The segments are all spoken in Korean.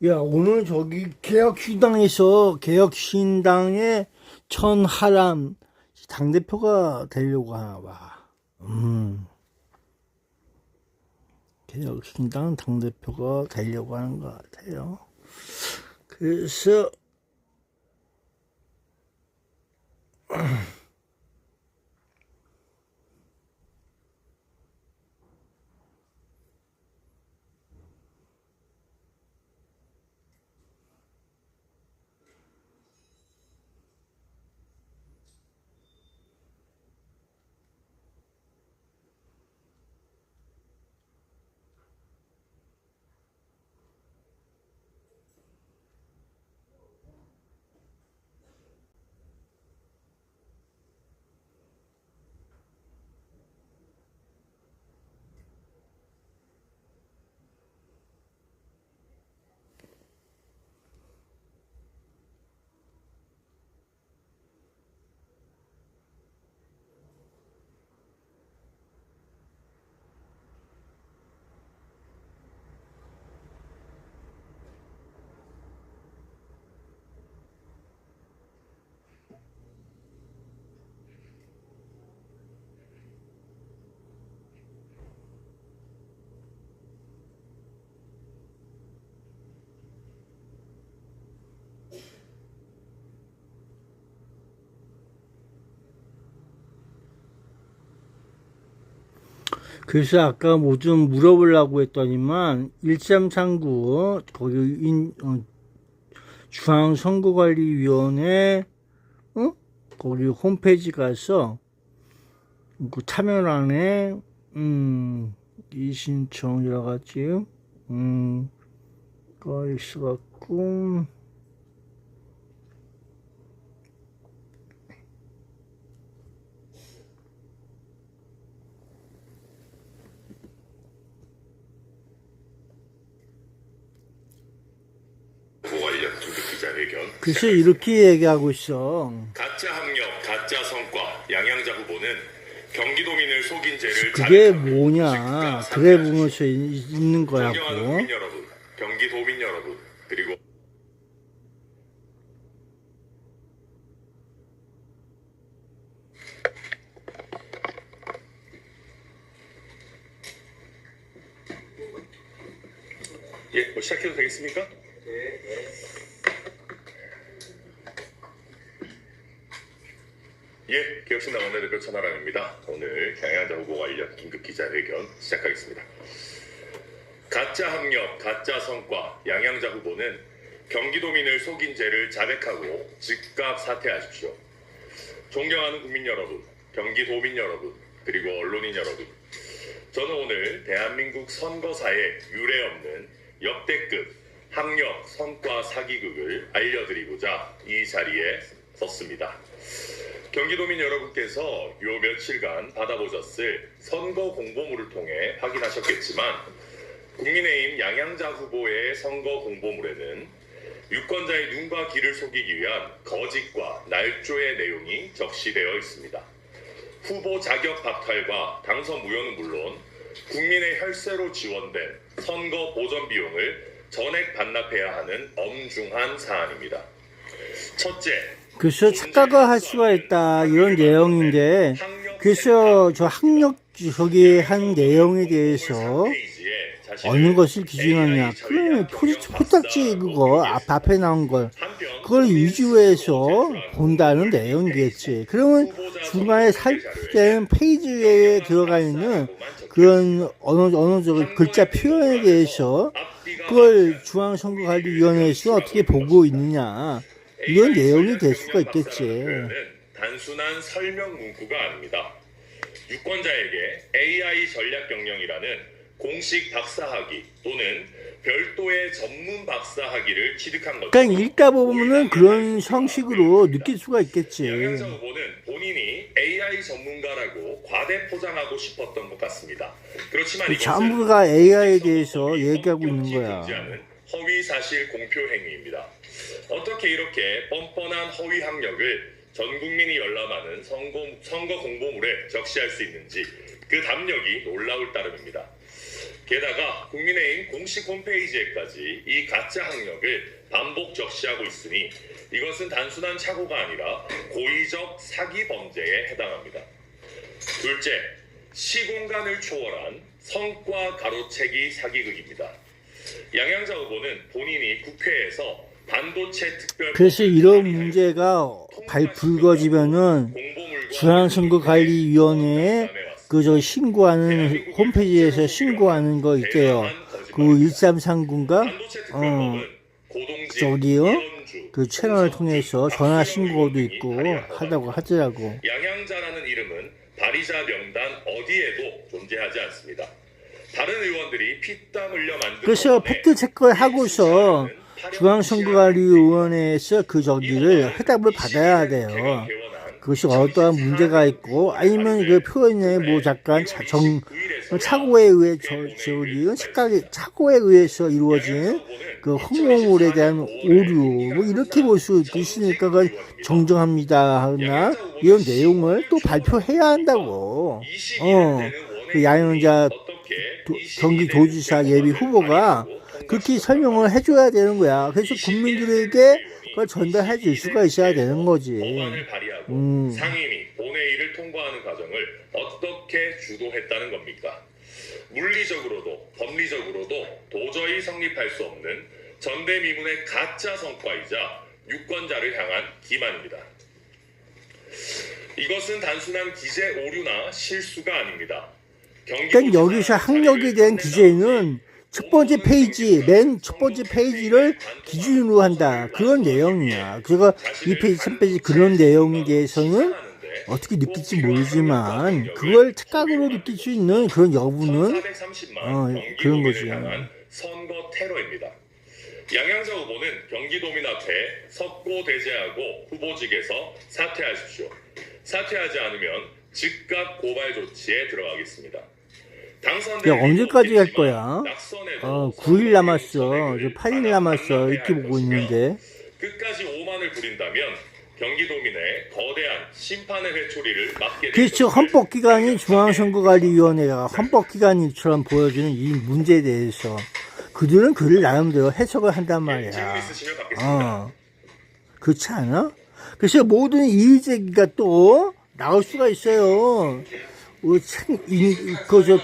야, 오늘 저기 개혁신당의 천하람 당대표가 되려고 하나 봐. 개혁신당 당대표가 되려고 하는 것 같아요. 그래서, 그래서 아까 뭐 좀 물어보려고 했더니만 1339 거기 중앙선거관리위원회 거기 홈페이지 가서 그 참여란에 이 신청 여러 가지 거 있어갖고 관련 긴급 기자회견. 글쎄 이렇게 얘기하고 있어. 가짜 학력, 가짜 성과, 양양자 후보는 경기도민을 속인 죄를 그게 자백하고 뭐냐? 즉각 그래 사퇴하십시오. 보면서 있는 존경하는 거야고. 국민 여러분, 경기도민 여러분, 그리고 뭐 시작해도 되겠습니까? 개혁신당 원내대표 천하람입니다. 오늘 양양자 후보 관련 긴급 기자회견 시작하겠습니다. 가짜 학력, 가짜 성과, 양양자 후보는 경기도민을 속인 죄를 자백하고 즉각 사퇴하십시오. 존경하는 국민 여러분, 경기도민 여러분, 그리고 언론인 여러분, 저는 오늘 대한민국 선거사에 유례없는 역대급 학력, 성과 사기극을 알려드리고자 이 자리에 섰습니다. 경기도민 여러분께서 요 며칠간 받아보셨을 선거 공보물을 통해 확인하셨겠지만 국민의힘 양양자 후보의 선거 공보물에는 유권자의 눈과 귀를 속이기 위한 거짓과 날조의 내용이 적시되어 있습니다. 후보 자격 박탈과 당선 무효는 물론 국민의 혈세로 지원된 선거 보전 비용을 전액 반납해야 하는 엄중한 사안입니다. 첫째, 그래서 착각을 할 수가 있다 이런 내용인데, 그래서 저 학력 저기 한 내용에 대해서 어느 것을 기준하냐, 그 포착지 그거 앞에 나온 걸 그걸 위주해서 본다는 내용이겠지. 그러면 중간에 살피는 페이지에 들어가 있는 그런 어느 저기 글자 표현에 대해서 그걸 중앙선거관리위원회에서 어떻게 보고 있느냐, 이런 내용이 될 수가 있겠지. 단순한 설명 문구가 아닙니다. 유권자에게 AI 전략 경영이라는 공식 박사학위 또는 별도의 전문 박사학위를 취득한 것으로, 그러니까 읽다 보면은 그런 형식으로 느낄 수가 있겠지. 양양자 후보는 본인이 AI 전문가라고 과대 포장하고 싶었던 것 같습니다. 그렇지만 이것은 전부가 AI에 대해서 얘기하고 있는 거야. 금지하는 허위 사실 공표 행위입니다. 어떻게 이렇게 뻔뻔한 허위 학력을 전 국민이 열람하는 선거 공보물에 적시할 수 있는지 그 담력이 놀라울 따름입니다. 게다가 국민의힘 공식 홈페이지에까지 이 가짜 학력을 반복 적시하고 있으니 이것은 단순한 착오가 아니라 고의적 사기 범죄에 해당합니다. 둘째, 시공간을 초월한 성과 가로채기 사기극입니다. 양양자 후보는 본인이 국회에서 반도체 특별 그래서 이런 문제가 불거지면은 중앙선거관리위원회에 그저 신고하는 홈페이지에서 신고하는 거 있대요. 그 1339인가? 저기요? 그 채널을 통해서 전화 신고도 있고 하다고 하더라고. 양양자라는 이름은 발의자 명단 어디에도 존재하지 않습니다. 다른 의원들이 피땀 흘려 만든 그래서 팩트 체크를 하고서 중앙선거관리위원회에서 그 저기를 해답을 받아야 돼요. 그것이 어떠한 문제가 있고 아니면 그 표현에 뭐 잠깐 착오에 의해 착오에 의해서 이루어진 그 홍보물에 대한 오류 뭐 이렇게 볼 수 있으니까 그건 정정합니다 하나 이런 내용을 또 발표해야 한다고. 그 양양자 경기도지사 예비 후보가 그렇게 설명을 해줘야 되는 거야. 그래서 국민들에게 그걸 전달해 줄 수가 있어야 되는 거지. 법안을 발의하고 상임위, 본회의를 통과하는 과정을 어떻게 주도했다는 겁니까? 물리적으로도 법리적으로도 도저히 성립할 수 없는 전대미문의 가짜 성과이자 유권자를 향한 기만입니다. 이것은 단순한 기재 오류나 실수가 아닙니다. 그러니까 여기서 학력에 대한 기재는 첫 번째 페이지, 맨 첫 번째 페이지를 기준으로 한다. 그런 내용이야. 그래서 2페이지, 3페이지 그런 내용에 대해서는 어떻게 느낄지 모르지만 그걸 착각으로 느낄 수 있는 그런 여부는 그런 거지. 선거 테러입니다. 양양자 후보는 경기도민 앞에 석고대죄하고 후보직에서 사퇴하십시오. 사퇴하지 않으면 즉각 고발 조치에 들어가겠습니다. 야, 언제까지 할 거야? 9일 남았어. 8일 남았어. 이렇게 보고 있는데. 끝까지 오만을 부린다면 경기도민의 거대한 심판의 회초리를 맞게 될 그렇죠. 헌법기관인 중앙선거관리위원회가 헌법기관처럼 보여주는 이 문제에 대해서 그들은 그를 나름대로 해석을 한단 말이야. 질문 있으시면 받겠습니다. 그렇지 않아? 그래서 모든 이의제기가 또 나올 수가 있어요.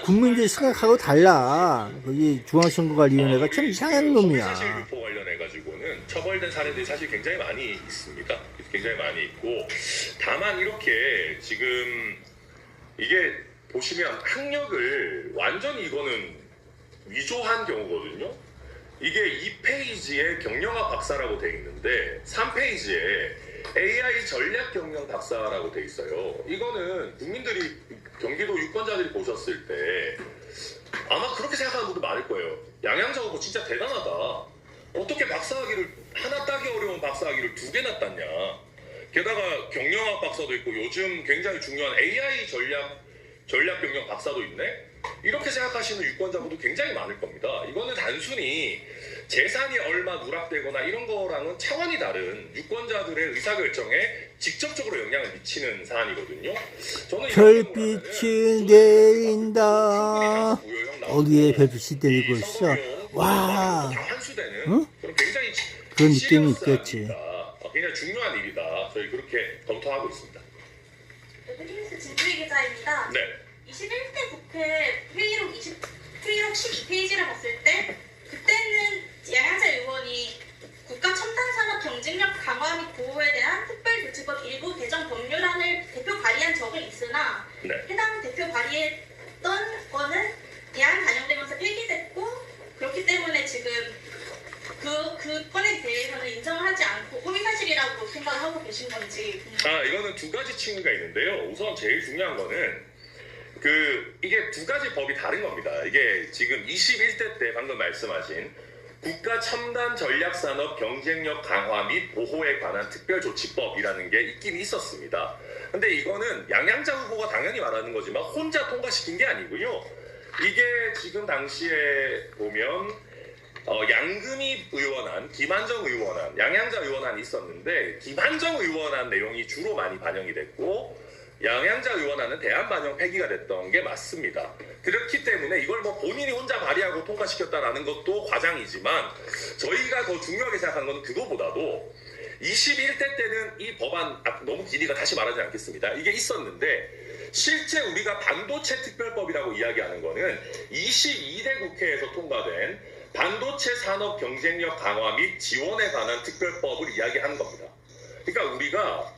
국민들이 생각하고 달라. 거기 중앙선거관리위원회가 참 이상한 놈이야. 사실 유포 관련해가지고는 처벌된 사례들이 사실 굉장히 많이 있습니다. 굉장히 많이 있고, 다만 이렇게 지금 이게 보시면 학력을 완전히 이거는 위조한 경우거든요. 이게 2페이지에 경영학 박사라고 돼 있는데 3페이지에 AI 전략 경영 박사라고 돼 있어요. 이거는 국민들이 경기도 유권자들이 보셨을 때 아마 그렇게 생각하는 분도 많을 거예요. 양양자 후보 진짜 대단하다. 어떻게 박사학위를 하나 따기 어려운 박사학위를 2개나 땄냐. 게다가 경영학 박사도 있고 요즘 굉장히 중요한 AI 전략 경영 박사도 있네. 이렇게 생각하시는 유권자분도 굉장히 많을 겁니다. 이거는 단순히 재산이 얼마 누락되거나 이런 거랑은 차원이 다른 유권자들의 의사결정에 직접적으로 영향을 미치는 사안이거든요. 저는 별빛이 내린다. 어디에 별빛이 내리고 있어? 와, 응? 그런 느낌이 있겠지. 굉장히 중요한 일이다. 저희 그렇게 검토하고 있습니다. 뉴스 진주희 기자입니다. 네. 21대 국회 회의록 12페이지를 봤을 때 그때는 양양자 의원이 국가첨단산업 경쟁력 강화 및 보호에 대한 특별조치법 일부 개정 법률안을 대표 발의한 적은 있으나 네. 해당 대표 발의했던 거는 예안 반영되면서 폐기됐고 그렇기 때문에 지금 그 건에 대해서는 인정을 하지 않고 허위사실이라고 생각을 하고 계신 건지. 이거는 두 가지 층위가 있는데요. 우선 제일 중요한 거는 이게 두 가지 법이 다른 겁니다. 이게 지금 21대 때 방금 말씀하신 국가 첨단 전략 산업 경쟁력 강화 및 보호에 관한 특별조치법이라는 게 있긴 있었습니다. 근데 이거는 양양자 후보가 당연히 말하는 거지만 혼자 통과시킨 게 아니고요. 이게 지금 당시에 보면 양금희 의원안, 김한정 의원안, 양양자 의원안이 있었는데 김한정 의원안 내용이 주로 많이 반영이 됐고 양양자 의원안은 대한반영 폐기가 됐던 게 맞습니다. 그렇기 때문에 이걸 뭐 본인이 혼자 발의하고 통과시켰다라는 것도 과장이지만 저희가 더 중요하게 생각하는 건 그거보다도 21대 때는 이 법안 너무 길이가 다시 말하지 않겠습니다. 이게 있었는데 실제 우리가 반도체 특별법이라고 이야기하는 거는 22대 국회에서 통과된 반도체 산업 경쟁력 강화 및 지원에 관한 특별법을 이야기하는 겁니다. 그러니까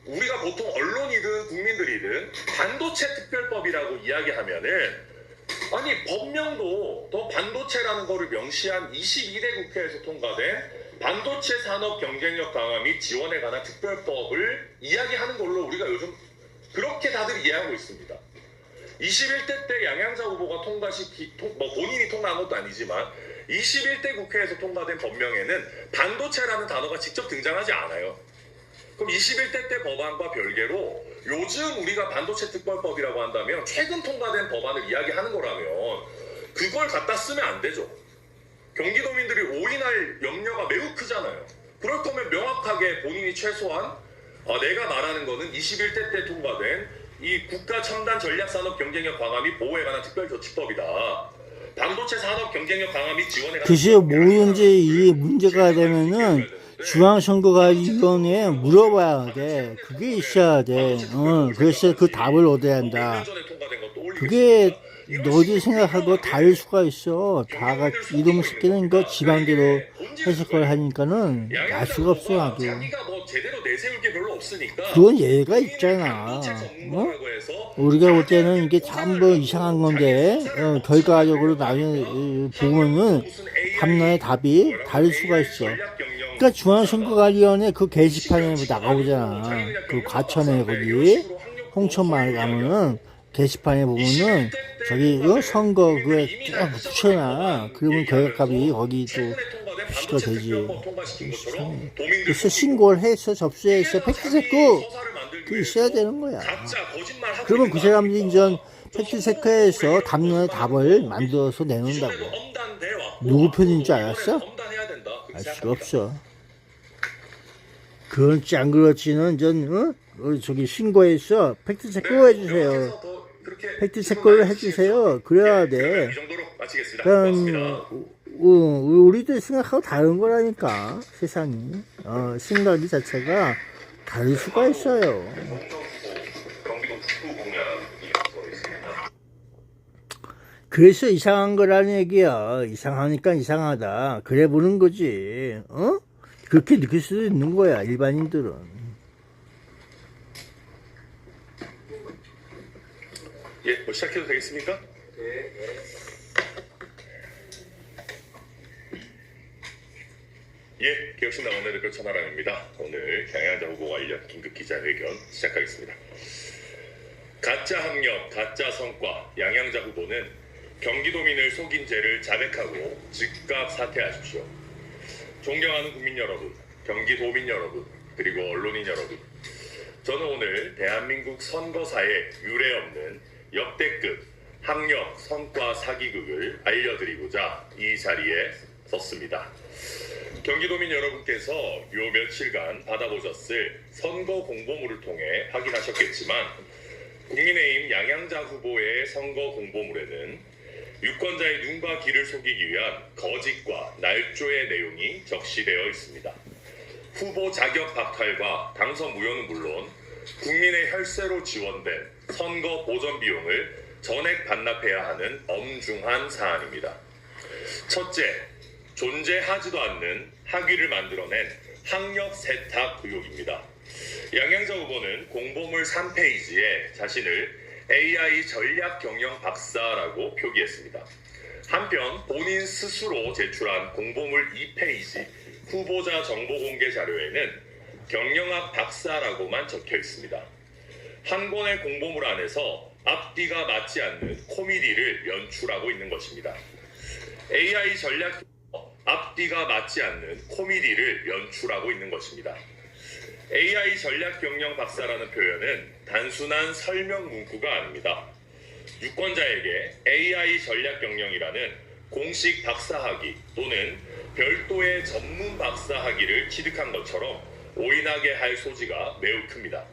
우리가 보통 언론이든 국민들이든 반도체 특별법이라고 이야기하면은 아니 법명도 더 반도체라는 거를 명시한 22대 국회에서 통과된 반도체 산업 경쟁력 강화 및 지원에 관한 특별법을 이야기하는 걸로 우리가 요즘 그렇게 다들 이해하고 있습니다. 21대 때 양양자 후보가 본인이 통과한 것도 아니지만 21대 국회에서 통과된 법명에는 반도체라는 단어가 직접 등장하지 않아요. 그럼 21대 때 법안과 별개로 요즘 우리가 반도체 특별법이라고 한다면 최근 통과된 법안을 이야기하는 거라면 그걸 갖다 쓰면 안 되죠. 경기도민들이 오인할 염려가 매우 크잖아요. 그럴 거면 명확하게 본인이 최소한 내가 말하는 거는 21대 때 통과된 이 국가 첨단 전략 산업 경쟁력 강화 및 보호에 관한 특별조치법이다. 반도체 산업 경쟁력 강화 및 지원에 관한 글쎄요, 뭐든지 이 문제가 되면은 중앙선거관리위원회에 물어봐야 돼. 그게 있어야 돼. 그래서 그 답을 얻어야 한다. 그게 너희 생각하고 다를 수가 있어. 다가 이놈 새끼는 거 지방대로 해석을 하니까는 알 수가 없어 나도. 그건 예가 있잖아. 우리가 볼 때는 이게 전부 이상한 건데 결과적으로 나중에 보면은 답론의 답이 다를 수가 있어. 그러니까 중앙선거관리위원회 그 게시판에 나가보잖아. 그 과천에 거기 홍천마을 가면은 게시판에 보면은 저기 선거 그에 쫙 붙여놔. 그러면 결과값이 거기 또 표시가 되지. 그래서 신고를 해서 접수해서 팩트체크 그 있어야 되는 거야. 그러면 그 사람들이 이제 팩트체크해서 답론의 답을 만들어서 내놓는다고. 누구 편인 줄 알았어? 알 수가 없어. 그렇지 안 그렇지는 저기 신고해서 팩트 체크 해주세요. 팩트 체크를 해주세요. 그래야 돼. 그러니까 우리도 생각하고 다른 거라니까 세상이. 생각이 자체가 다를 수가 있어요. 그래서 이상한 거라는 얘기야. 이상하니까 이상하다. 그래 보는 거지. 그렇게 느낄 수도 있는 거야, 일반인들은. 예, 뭐 시작해도 되겠습니까? 예, 개혁신당 원내대표 천하람입니다. 오늘 양양자 후보 관련 긴급 기자회견 시작하겠습니다. 가짜 학력, 가짜 성과, 양양자 후보는 경기도민을 속인 죄를 자백하고 즉각 사퇴하십시오. 존경하는 국민 여러분, 경기도민 여러분, 그리고 언론인 여러분, 저는 오늘 대한민국 선거사에 유례없는 역대급 학력, 성과 사기극을 알려드리고자 이 자리에 섰습니다. 경기도민 여러분께서 요 며칠간 받아보셨을 선거 공보물을 통해 확인하셨겠지만 국민의힘 양양자 후보의 선거 공보물에는 유권자의 눈과 귀를 속이기 위한 거짓과 날조의 내용이 적시되어 있습니다. 후보 자격 박탈과 당선 무효는 물론 국민의 혈세로 지원된 선거 보전 비용을 전액 반납해야 하는 엄중한 사안입니다. 첫째, 존재하지도 않는 학위를 만들어낸 학력 세탁 의혹입니다. 양양자 후보는 공보물 3페이지에 자신을 AI 전략 경영 박사라고 표기했습니다. 한편 본인 스스로 제출한 공보물 2페이지 후보자 정보 공개 자료에는 경영학 박사라고만 적혀 있습니다. 한 권의 공보물 안에서 앞뒤가 맞지 않는 코미디를 연출하고 있는 것입니다. AI 전략 앞뒤가 맞지 않는 코미디를 연출하고 있는 것입니다. AI 전략 경영 박사라는 표현은 단순한 설명 문구가 아닙니다. 유권자에게 AI 전략 경영이라는 공식 박사학위 또는 별도의 전문 박사학위를 취득한 것처럼 오인하게 할 소지가 매우 큽니다.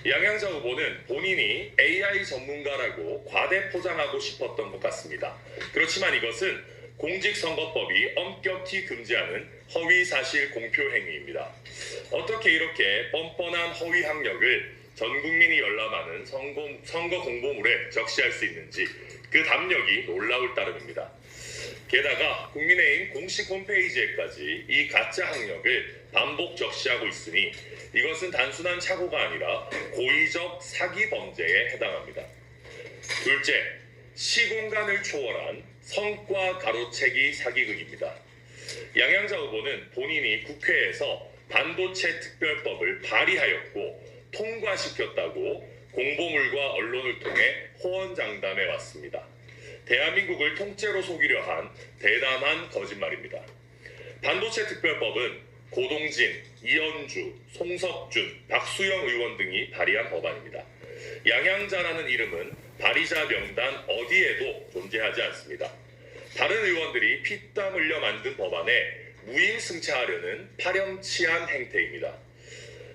양양자 후보는 본인이 AI 전문가라고 과대 포장하고 싶었던 것 같습니다. 그렇지만 이것은 공직선거법이 엄격히 금지하는 허위사실 공표 행위입니다. 어떻게 이렇게 뻔뻔한 허위 학력을 전 국민이 열람하는 선거 공보물에 적시할 수 있는지 그 담력이 놀라울 따름입니다. 게다가 국민의힘 공식 홈페이지에까지 이 가짜 학력을 반복 적시하고 있으니 이것은 단순한 착오가 아니라 고의적 사기 범죄에 해당합니다. 둘째, 시공간을 초월한 성과 가로채기 사기극입니다. 양양자 후보는 본인이 국회에서 반도체 특별법을 발의하였고 통과시켰다고 공보물과 언론을 통해 호언장담해 왔습니다. 대한민국을 통째로 속이려 한 대담한 거짓말입니다. 반도체 특별법은 고동진, 이현주, 송석준, 박수영 의원 등이 발의한 법안입니다. 양양자라는 이름은 발의자 명단 어디에도 존재하지 않습니다. 다른 의원들이 피땀 흘려 만든 법안에 무임승차하려는 파렴치한 행태입니다.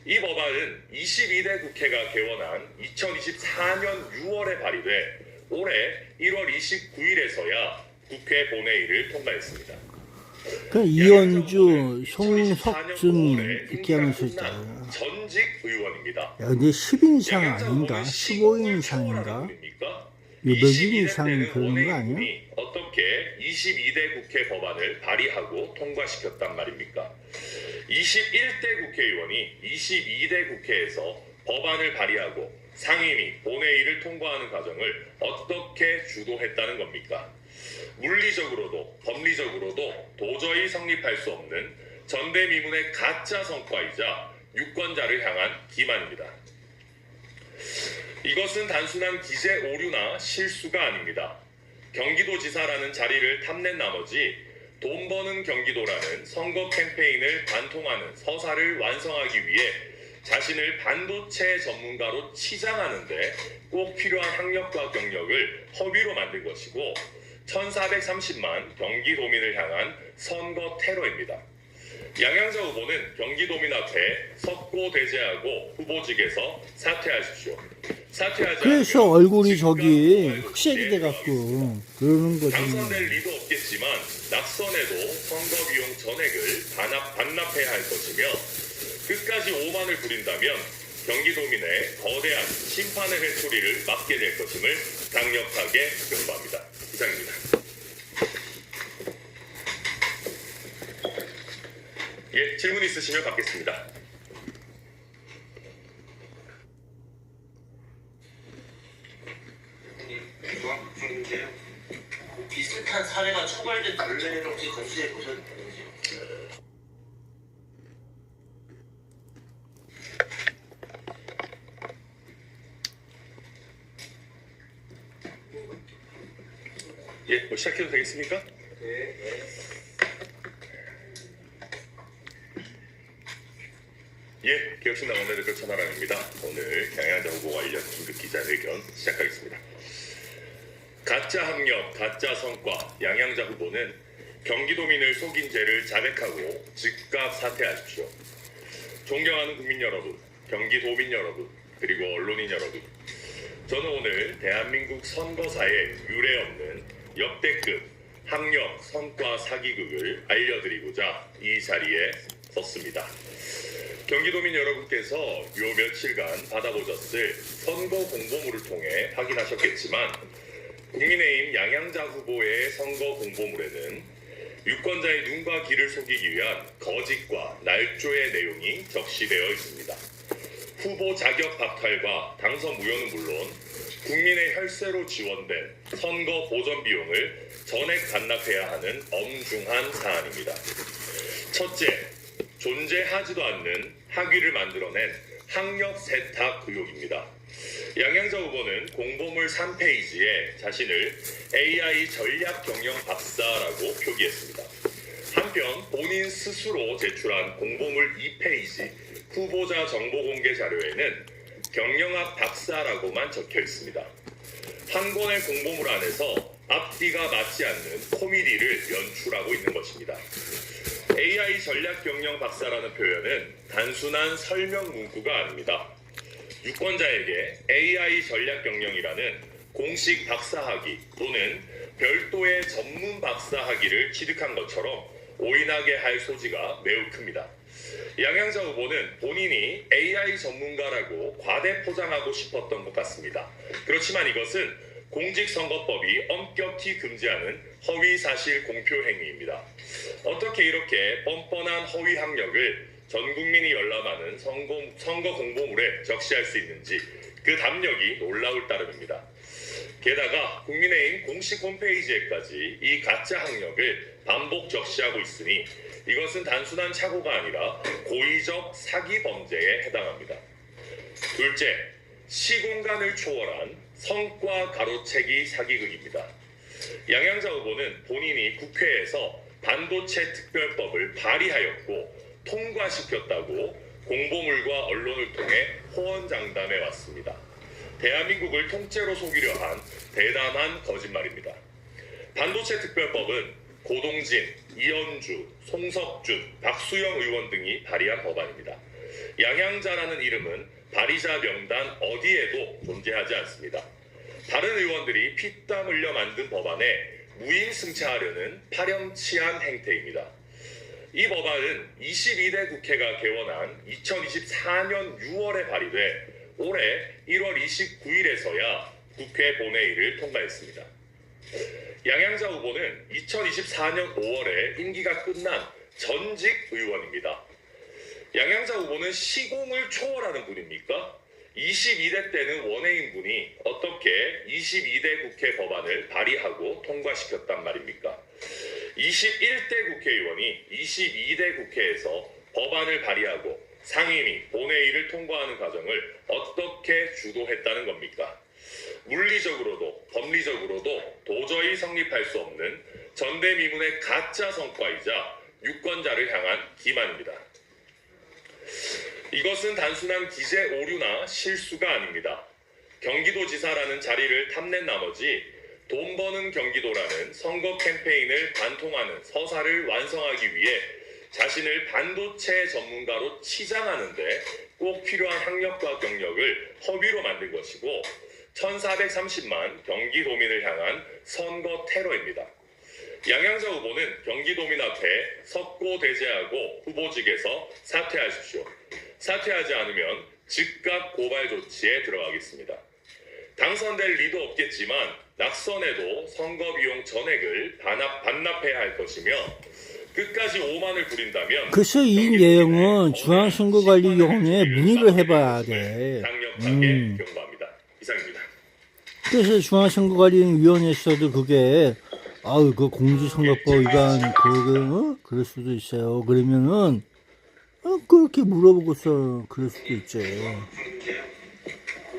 이 법안은 22대 국회가 개원한 2024년 6월에 발의돼 올해 1월 29일에서야 국회 본회의를 통과했습니다. 그 이현주, 송석준 이렇게 하면서 있잖아요. 전직 의원입니다. 야, 근데 10인 이상 아닌가? 15인 이상인가? 몇 인 이상 그런 거 아니야? 어떻게 22대 국회 법안을 발의하고 통과시켰단 말입니까? 21대 국회의원이 22대 국회에서 법안을 발의하고 상임위, 본회의를 통과하는 과정을 어떻게 주도했다는 겁니까? 물리적으로도 법리적으로도 도저히 성립할 수 없는 전대미문의 가짜 성과이자 유권자를 향한 기만입니다. 이것은 단순한 기재 오류나 실수가 아닙니다. 경기도지사라는 자리를 탐낸 나머지 돈 버는 경기도라는 선거 캠페인을 관통하는 서사를 완성하기 위해 자신을 반도체 전문가로 치장하는데 꼭 필요한 학력과 경력을 허위로 만든 것이고 1430만 경기도민을 향한 선거 테러입니다. 양양자 후보는 경기도민 앞에 석고대죄하고 후보직에서 사퇴하십시오. 사퇴하지 그래서 않으면 얼굴이 저기 지금까지 흑색이 돼갖고 그러는 거지. 당선될 리도 없겠지만 낙선에도 선거 비용 전액을 반납해야 할 것이며 끝까지 오만을 부린다면 경기도민의 거대한 심판의 회초리를 맞게 될 것임을 강력하게 경고합니다. 이상입니다. 예, 질문 있으시면 받겠습니다. 중인데요. 비슷한 사례가 처벌된 전례를 혹시 검수해 보셨는지? 예, 뭐 시작해도 되겠습니까? 네. 예, 개혁신당 원내대표 천하람입니다. 오늘 양양자 후보 관련 긴급 기자회견 시작하겠습니다. 가짜 학력, 가짜 성과, 양양자 후보는 경기도민을 속인 죄를 자백하고 즉각 사퇴하십시오. 존경하는 국민 여러분, 경기도민 여러분, 그리고 언론인 여러분, 저는 오늘 대한민국 선거사에 유례없는 역대급 학력, 성과 사기극을 알려드리고자 이 자리에 섰습니다. 경기도민 여러분께서 요 며칠간 받아보셨을 선거 공보물을 통해 확인하셨겠지만 국민의힘 양양자 후보의 선거 공보물에는 유권자의 눈과 귀를 속이기 위한 거짓과 날조의 내용이 적시되어 있습니다. 후보 자격 박탈과 당선 무효는 물론 국민의 혈세로 지원된 선거 보전 비용을 전액 반납해야 하는 엄중한 사안입니다. 첫째, 존재하지도 않는 학위를 만들어낸 학력 세탁 의혹입니다. 양양자 후보는 공보물 3페이지에 자신을 AI 전략 경영 박사라고 표기했습니다. 한편 본인 스스로 제출한 공보물 2페이지 후보자 정보 공개 자료에는 경영학 박사라고만 적혀 있습니다. 한 권의 공보물 안에서 앞뒤가 맞지 않는 코미디를 연출하고 있는 것입니다. AI 전략 경영 박사라는 표현은 단순한 설명 문구가 아닙니다. 유권자에게 AI 전략 경영이라는 공식 박사학위 또는 별도의 전문 박사학위를 취득한 것처럼 오인하게 할 소지가 매우 큽니다. 양양자 후보는 본인이 AI 전문가라고 과대 포장하고 싶었던 것 같습니다. 그렇지만 이것은 공직선거법이 엄격히 금지하는 허위사실 공표 행위입니다. 어떻게 이렇게 뻔뻔한 허위 학력을 전 국민이 열람하는 선거 공보물에 적시할 수 있는지 그 담력이 놀라울 따름입니다. 게다가 국민의힘 공식 홈페이지에까지 이 가짜 학력을 반복 적시하고 있으니 이것은 단순한 착오가 아니라 고의적 사기 범죄에 해당합니다. 둘째, 시공간을 초월한 성과 가로채기 사기극입니다. 양양자 후보는 본인이 국회에서 반도체 특별법을 발의하였고 통과시켰다고 공보물과 언론을 통해 호언장담해 왔습니다. 대한민국을 통째로 속이려 한 대담한 거짓말입니다. 반도체 특별법은 고동진, 이현주, 송석준, 박수영 의원 등이 발의한 법안입니다. 양양자라는 이름은 발의자 명단 어디에도 존재하지 않습니다. 다른 의원들이 피땀 흘려 만든 법안에 무임승차하려는 파렴치한 행태입니다. 이 법안은 22대 국회가 개원한 2024년 6월에 발의돼 올해 1월 29일에서야 국회 본회의를 통과했습니다. 양양자 후보는 2024년 5월에 임기가 끝난 전직 의원입니다. 양양자 후보는 시공을 초월하는 분입니까? 22대 때는 원외인분이 어떻게 22대 국회 법안을 발의하고 통과시켰단 말입니까? 21대 국회의원이 22대 국회에서 법안을 발의하고 상임위, 본회의를 통과하는 과정을 어떻게 주도했다는 겁니까? 물리적으로도 법리적으로도 도저히 성립할 수 없는 전대미문의 가짜 성과이자 유권자를 향한 기만입니다. 이것은 단순한 기재 오류나 실수가 아닙니다. 경기도지사라는 자리를 탐낸 나머지 돈 버는 경기도라는 선거 캠페인을 관통하는 서사를 완성하기 위해 자신을 반도체 전문가로 치장하는데 꼭 필요한 학력과 경력을 허위로 만든 것이고 1430만 경기도민을 향한 선거 테러입니다. 양양자 후보는 경기도민 앞에 석고대죄하고 후보직에서 사퇴하십시오. 사퇴하지 않으면 즉각 고발 조치에 들어가겠습니다. 당선될 리도 없겠지만 낙선에도 선거 비용 전액을 반납해야 할 것이며 끝까지 오만을 부린다면 글쎄 이 내용은 중앙선거관리위원회에 문의를 해봐야 돼. 강력하게 경고합니다. 이상입니다. 그래서 중앙선거관리위원회에서도 그게 아유 그 공직선거법 위반 그럴 수도 있어요. 그러면은 그렇게 물어보고서 그럴 수도 있죠.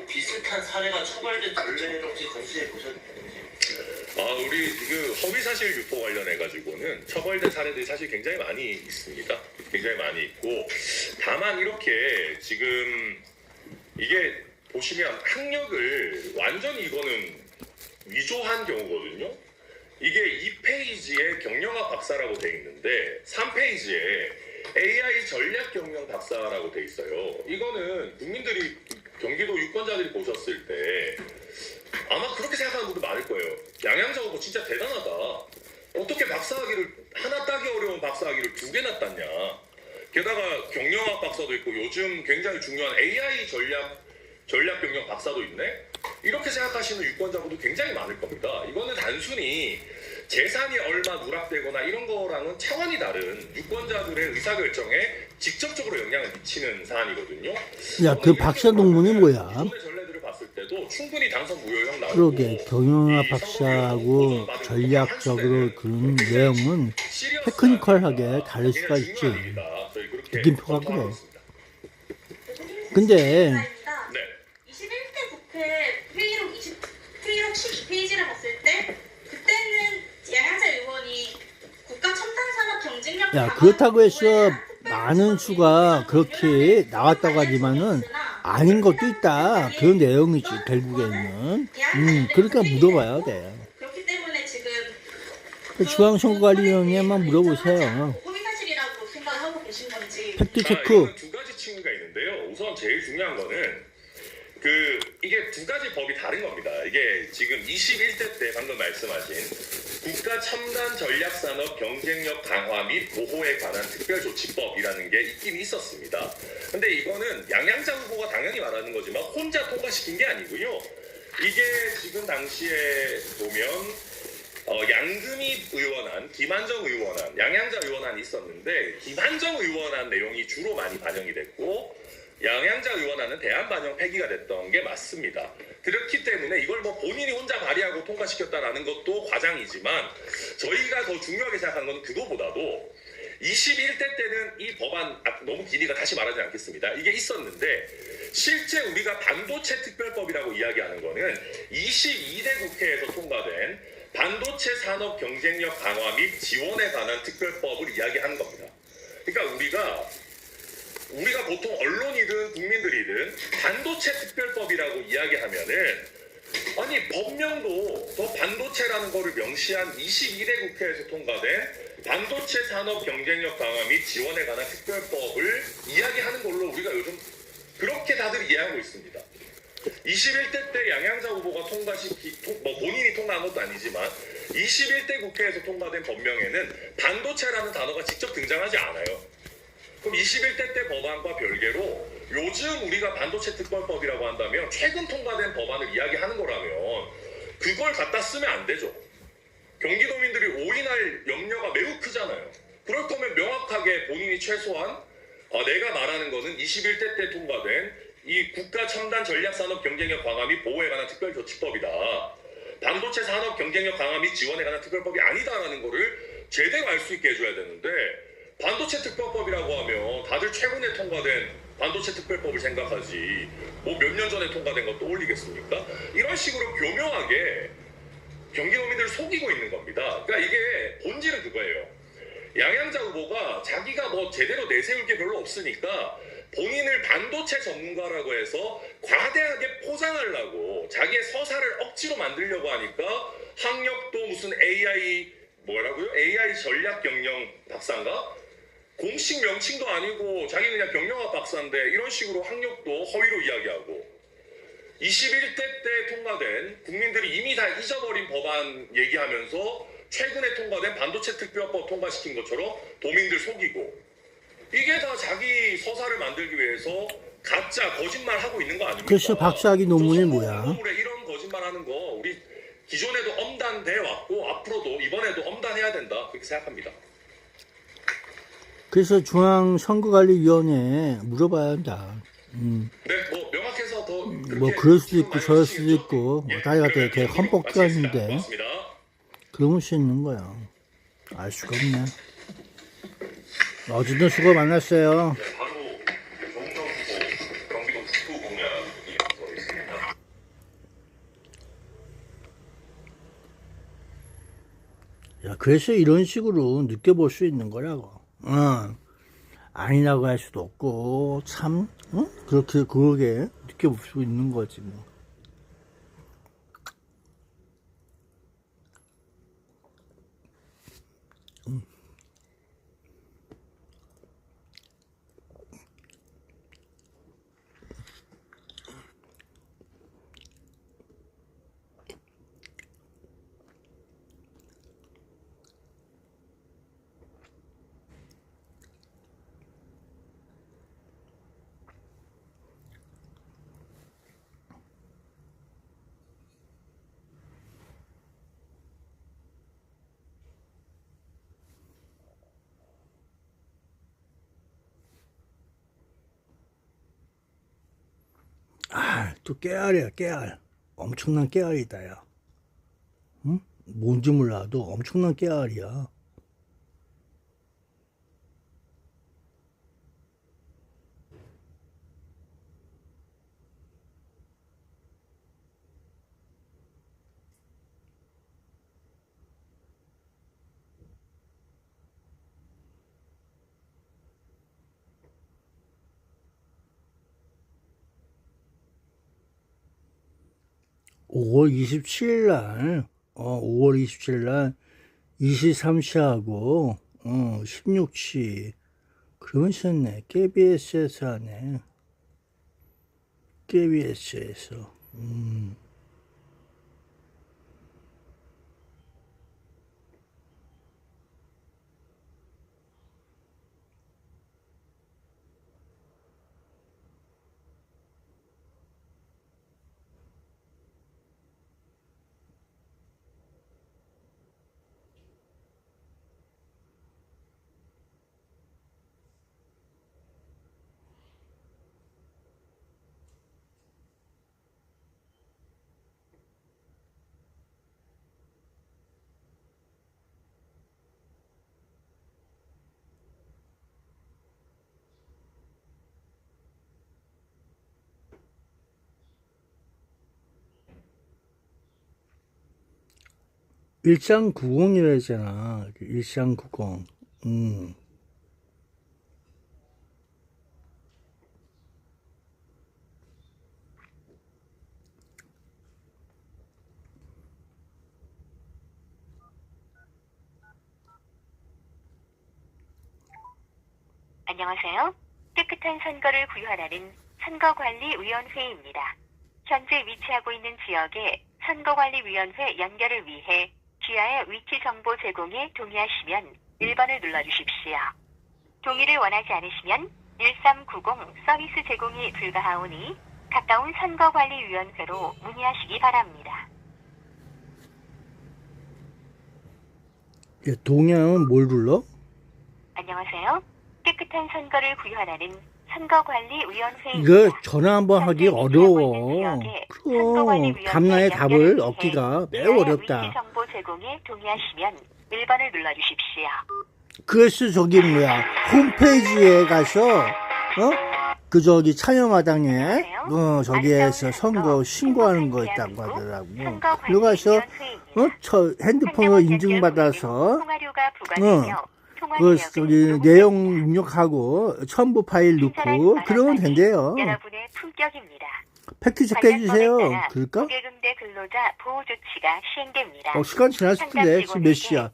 비슷한 사례가 처벌된 전례를 혹시 검수해 보셨는지? 우리 그 허위사실 유포 관련해 가지고는 처벌된 사례들이 사실 굉장히 많이 있습니다. 굉장히 많이 있고 다만 이렇게 지금 이게 보시면 학력을 완전히 이거는 위조한 경우거든요. 이게 2페이지에 경영학 박사라고 돼 있는데 3페이지에 AI 전략 경영 박사라고 돼 있어요. 이거는 국민들이 경기도 유권자들이 보셨을 때 아마 그렇게 생각하는 분도 많을 거예요. 양양자 후보 진짜 대단하다. 어떻게 박사학위를 하나 따기 어려운 박사학위를 2개나 땄냐. 게다가 경영학 박사도 있고 요즘 굉장히 중요한 AI 전략 경영 박사도 있네. 이렇게 생각하시는 유권자분도 굉장히 많을 겁니다. 이거는 단순히 재산이 얼마 누락되거나 이런 거랑은 차원이 다른 유권자들의 의사결정에 직접적으로 영향을 미치는 사안이거든요. 야, 그 박사 논문이 뭐야? 기존의 전례들을 봤을 때도 충분히 당선 무효형 나오고 그러게 경영학 박사하고 전략적으로 그런 내용은 테크니컬하게 다를 수가 있지. 느낌표가 그래. 근데 네. 21대 국회 회의록 12페이지를 봤을 때 그때는 양양자 의원이 국가 첨단 산업 경쟁력 야 그렇다고 해서 많은 수가 그렇게 나왔다고 하지만은 아닌 것도 있다 그런 내용이지 결국에는. 그러니까 물어봐야 돼. 그렇기 때문에 지금 중앙선거관리위원회만 물어보세요. 허위 사실이라고 생각하고 계신 건지. 팩트 체크. 이거는 두 가지 층위가 있는데요. 우선 제일 중요한 거는 이게 두 가지 법이 다른 겁니다. 이게 지금 21대 때 방금 말씀하신 국가 첨단 전략 산업 경쟁력 강화 및 보호에 관한 특별조치법이라는 게 있긴 있었습니다. 근데 이거는 양양자 후보가 당연히 말하는 거지만 혼자 통과시킨 게 아니고요. 이게 지금 당시에 보면 양금희 의원안, 김한정 의원안, 양양자 의원안이 있었는데 김한정 의원안 내용이 주로 많이 반영이 됐고 양양자 의원안은 대안 반영 폐기가 됐던 게 맞습니다. 그렇기 때문에 이걸 뭐 본인이 혼자 발의하고 통과시켰다라는 것도 과장이지만 저희가 더 중요하게 생각하는 건 그거보다도 21대 때는 이 법안 너무 기니까 다시 말하지 않겠습니다. 이게 있었는데 실제 우리가 반도체 특별법이라고 이야기하는 거는 22대 국회에서 통과된 반도체 산업 경쟁력 강화 및 지원에 관한 특별법을 이야기하는 겁니다. 그러니까 우리가 보통 언론이든 국민들이든 반도체 특별법이라고 이야기하면은 아니 법명도 더 반도체라는 거를 명시한 22대 국회에서 통과된 반도체 산업 경쟁력 강화 및 지원에 관한 특별법을 이야기하는 걸로 우리가 요즘 그렇게 다들 이해하고 있습니다. 21대 때 양양자 후보가 본인이 통과한 것도 아니지만 21대 국회에서 통과된 법명에는 반도체라는 단어가 직접 등장하지 않아요. 그럼 21대 때 법안과 별개로 요즘 우리가 반도체 특별법이라고 한다면 최근 통과된 법안을 이야기하는 거라면 그걸 갖다 쓰면 안 되죠. 경기도민들이 오인할 염려가 매우 크잖아요. 그럴 거면 명확하게 본인이 최소한 내가 말하는 것은 21대 때 통과된 이 국가 첨단 전략 산업 경쟁력 강화 및 보호에 관한 특별조치법이다. 반도체 산업 경쟁력 강화 및 지원에 관한 특별법이 아니다라는 거를 제대로 알 수 있게 해줘야 되는데 반도체 특별법이라고 하면 다들 최근에 통과된 반도체 특별법을 생각하지 뭐 몇 년 전에 통과된 것도 올리겠습니까? 이런 식으로 교묘하게 경기도민들을 속이고 있는 겁니다. 그러니까 이게 본질은 그거예요. 양양자 후보가 자기가 뭐 제대로 내세울 게 별로 없으니까 본인을 반도체 전문가라고 해서 과대하게 포장하려고 자기의 서사를 억지로 만들려고 하니까 학력도 무슨 AI 전략 경영 박사인가? 공식 명칭도 아니고 자기 그냥 경영학 박사인데 이런 식으로 학력도 허위로 이야기하고 21대 때 통과된 국민들이 이미 다 잊어버린 법안 얘기하면서 최근에 통과된 반도체 특별법 통과시킨 것처럼 도민들 속이고 이게 다 자기 서사를 만들기 위해서 가짜 거짓말하고 있는 거 아닙니까? 그래서 박사학위 논문이 뭐야? 논문에 이런 거짓말하는 거 우리 기존에도 엄단돼 왔고 앞으로도 이번에도 엄단해야 된다 그렇게 생각합니다. 그래서 중앙선거관리위원회에 물어봐야 한다. 네, 뭐 명확해서 더 뭐 그럴 수도 있고 저럴 수도 있고 다리가 되게 헌법기관인데 고맙습니다. 그러면 수 있는 거야. 알 수가 없네. 어쨌든 수고 많았어요. 네, 바로 정정 후보 경기도 북부 공약이 앞서 있습니다. 야, 그래서 이런 식으로 느껴볼 수 있는 거라고. 아니라고 할 수도 없고, 참, 그렇게 느껴볼 수 있는 거지, 뭐. 또 깨알이야, 깨알. 엄청난 깨알이다, 야. 응? 뭔지 몰라도 엄청난 깨알이야. (5월 27일) 날, 5월 27일 날 23시하고 16시 그러면 싫네. KBS에서 하네. KBS에서. 일상구공이라 했잖아. 일상구공. 안녕하세요. 깨끗한 선거를 구현하는 선거관리위원회입니다. 현재 위치하고 있는 지역의 선거관리위원회 연결을 위해 귀하의 위치 정보 제공에 동의하시면 1번을 눌러주십시오. 동의를 원하지 않으시면 1390 서비스 제공이 불가하오니 가까운 선거관리위원회로 문의하시기 바랍니다. 예, 동의하면 뭘 눌러? 안녕하세요. 깨끗한 선거를 구현하는 선거관리위원회입니다. 이거 전화 한번 하기 어려워. 그럼 답란의 답을 얻기가 매우 어렵다. 위치 정보 제공에 동의하시면 1번을 눌러주십시오. 그래서 저기 뭐야 홈페이지에 가서 그 저기 참여마당에 저기에서 선거 신고하는 거 있다고 하더라고. 그리고 가서 저 핸드폰으로 인증받아서 그 저기 내용 입력하고 첨부 파일 넣고 그러면 된대요. 여러분의 품격입니다. 팩트 체크 해주세요. 그럴까? 고객응대 근로자 보호 조치가 시행됩니다. 시간 지났을 텐데 지금 몇 시야?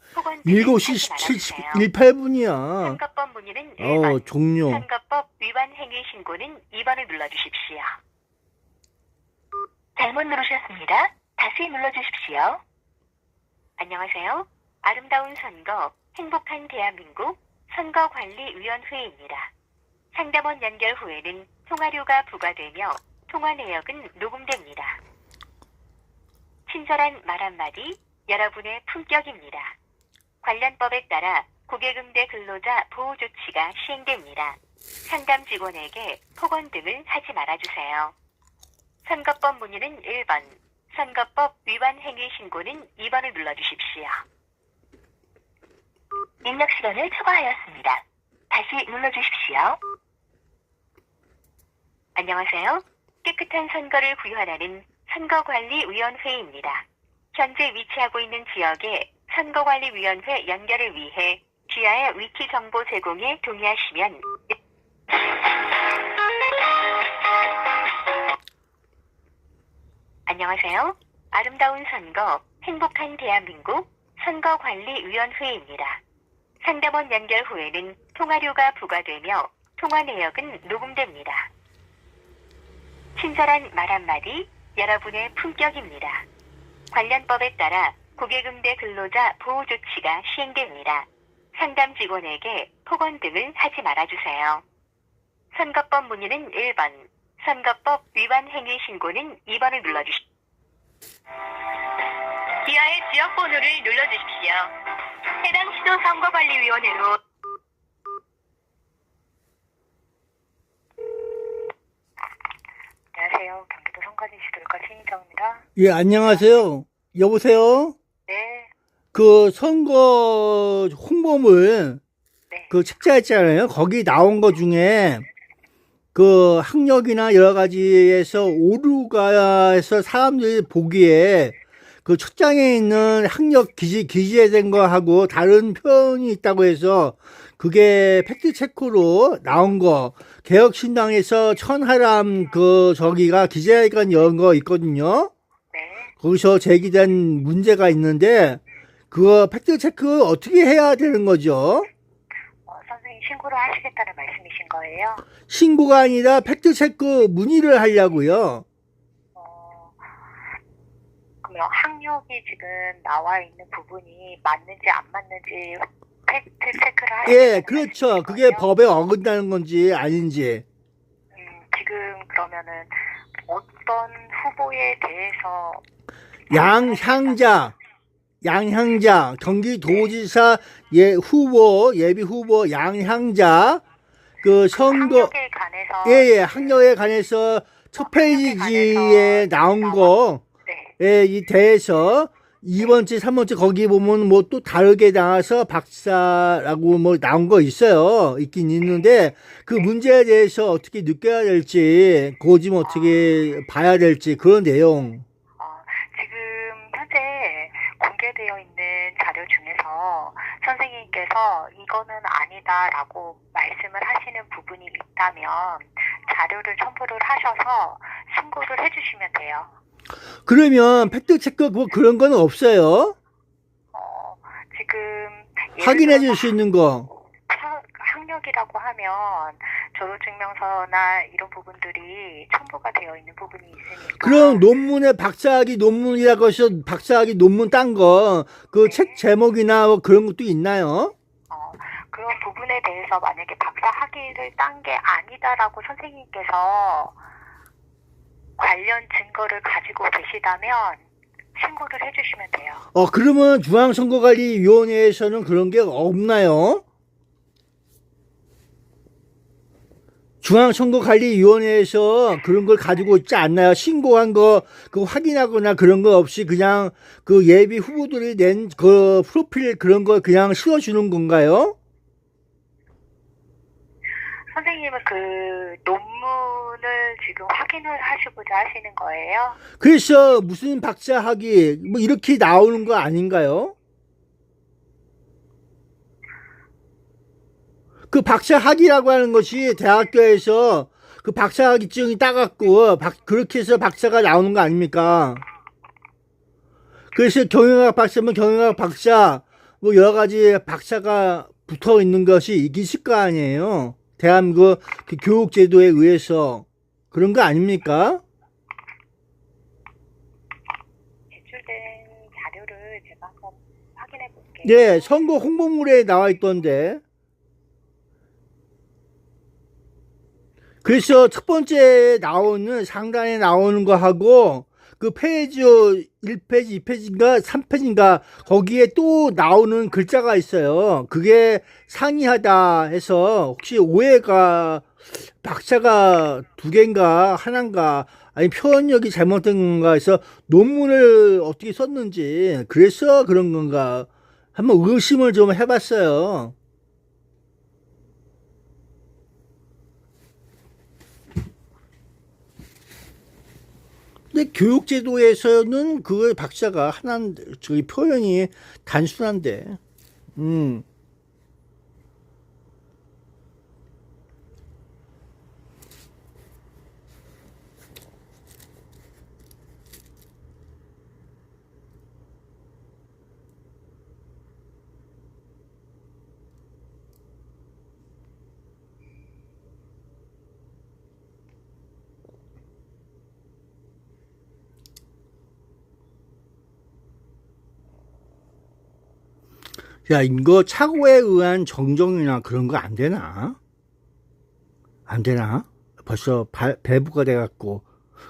7시 18분이야. 선거법 문의는 1번, 종료. 선거법 위반 행위 신고는 2번을 눌러주십시오. 잘못 누르셨습니다. 다시 눌러주십시오. 안녕하세요. 아름다운 선거, 행복한 대한민국 선거관리위원회입니다. 상담원 연결 후에는 통화료가 부과되며 통화 내역은 녹음됩니다. 친절한 말 한마디, 여러분의 품격입니다. 관련법에 따라 고객응대 근로자 보호 조치가 시행됩니다. 상담 직원에게 폭언 등을 하지 말아주세요. 선거법 문의는 1번, 선거법 위반 행위 신고는 2번을 눌러주십시오. 입력 시간을 초과하였습니다. 다시 눌러주십시오. 안녕하세요. 깨끗한 선거를 구현하는 선거관리위원회입니다. 현재 위치하고 있는 지역의 선거관리위원회 연결을 위해 귀하의 위치 정보 제공에 동의하시면 안녕하세요. 아름다운 선거, 행복한 대한민국 선거관리위원회입니다. 상담원 연결 후에는 통화료가 부과되며 통화 내역은 녹음됩니다. 친절한 말 한마디, 여러분의 품격입니다. 관련법에 따라 고객응대 근로자 보호 조치가 시행됩니다. 상담 직원에게 폭언 등을 하지 말아주세요. 선거법 문의는 1번, 선거법 위반 행위 신고는 2번을 눌러주십시오. 이하의 지역 번호를 눌러주십시오. 해당 시도 선거관리위원회로 안녕하세요. 경기도 선관위시도일과 신희정입니다. 예, 안녕하세요. 여보세요? 네. 그 선거 홍보물 네. 그 책자했잖아요. 거기 나온 거 중에 그 학력이나 여러 가지에서 오류가 해서 사람들이 보기에 그 첫 장에 있는 학력 기재된 거하고 다른 표현이 있다고 해서 그게 팩트 체크로 나온 거 개혁신당에서 천하람 그 저기가 기자회견 연 거 있거든요. 네. 거기서 제기된 문제가 있는데 그거 팩트 체크 어떻게 해야 되는 거죠? 선생님 신고를 하시겠다는 말씀이신 거예요? 신고가 아니라 팩트체크 문의를 하려고요. 그러면 학력이 지금 나와 있는 부분이 맞는지 안 맞는지 팩트 체크를 하시겠다는 예, 그렇죠. 말씀이신 그게 거예요? 법에 어긋나는 건지 아닌지. 지금 그러면은 어떤 후보에 대해서 양향자, 경기도지사 예비 후보 양향자, 그 선거, 학력에 관해서 예, 학력에 관해서 첫 페이지에 나온 거, 네. 예, 이 대해서 2번째, 3번째 거기 보면 뭐 또 다르게 나와서 박사라고 뭐 나온 거 있어요. 있긴 있는데 그 문제에 대해서 어떻게 느껴야 될지, 그거 좀 어떻게 봐야 될지 그런 내용. 지금 현재 공개되어 있는 자료 중에서 선생님께서 이거는 아니다라고 말씀을 하시는 부분이 있다면 자료를 첨부를 하셔서 신고를 해주시면 돼요. 그러면 팩트체크 뭐 그런 건 없어요? 지금 확인해 줄 수 있는 거. 학력이라고 하면 졸업증명서나 이런 부분들이 첨부가 되어 있는 부분이 있으니까. 그럼 논문에 박사학위 논문이라고 해서 박사학위 논문 딴 거, 그 책 제목이나 뭐 그런 것도 있나요? 그런 부분에 대해서 만약에 박사 학위를 딴 게 아니다라고 선생님께서 관련 증거를 가지고 계시다면 신고를 해주시면 돼요. 그러면 중앙선거관리위원회에서는 그런 게 없나요? 중앙선거관리위원회에서 그런 걸 가지고 있지 않나요? 신고한 거, 그 확인하거나 그런 거 없이 그냥 그 예비 후보들이 낸 그 프로필 그런 거 그냥 실어주는 건가요? 선생님은 그 논문을 지금 확인을 하시고자 하시는 거예요? 그래서 무슨 박사학위, 뭐 이렇게 나오는 거 아닌가요? 그 박사학위라고 하는 것이 대학교에서 그 박사학위증이 따갖고 그렇게 해서 박사가 나오는 거 아닙니까? 그래서 경영학 박사면 경영학 박사 뭐 여러 가지 박사가 붙어 있는 것이 있을 거 아니에요. 대한민국 그 교육제도에 의해서 그런 거 아닙니까? 제출된 자료를 제가 한번 확인해 볼게요. 네, 선거 홍보물에 나와 있던데. 그래서 첫 번째 나오는 상단에 나오는 거 하고 그 페이지 1페이지, 2페이지인가 3페이지인가 거기에 또 나오는 글자가 있어요. 그게 상이하다 해서 혹시 오해가 박사가 두 개인가 하나인가 아니 표현력이 잘못된 건가 해서 논문을 어떻게 썼는지 그래서 그런 건가 한번 의심을 좀 해봤어요. 근데 교육제도에서는 그 박사가 저기 표현이 단순한데, 야, 이거 착오에 의한 정정이나 그런 거 안 되나? 안 되나? 벌써 배부가 돼갖고.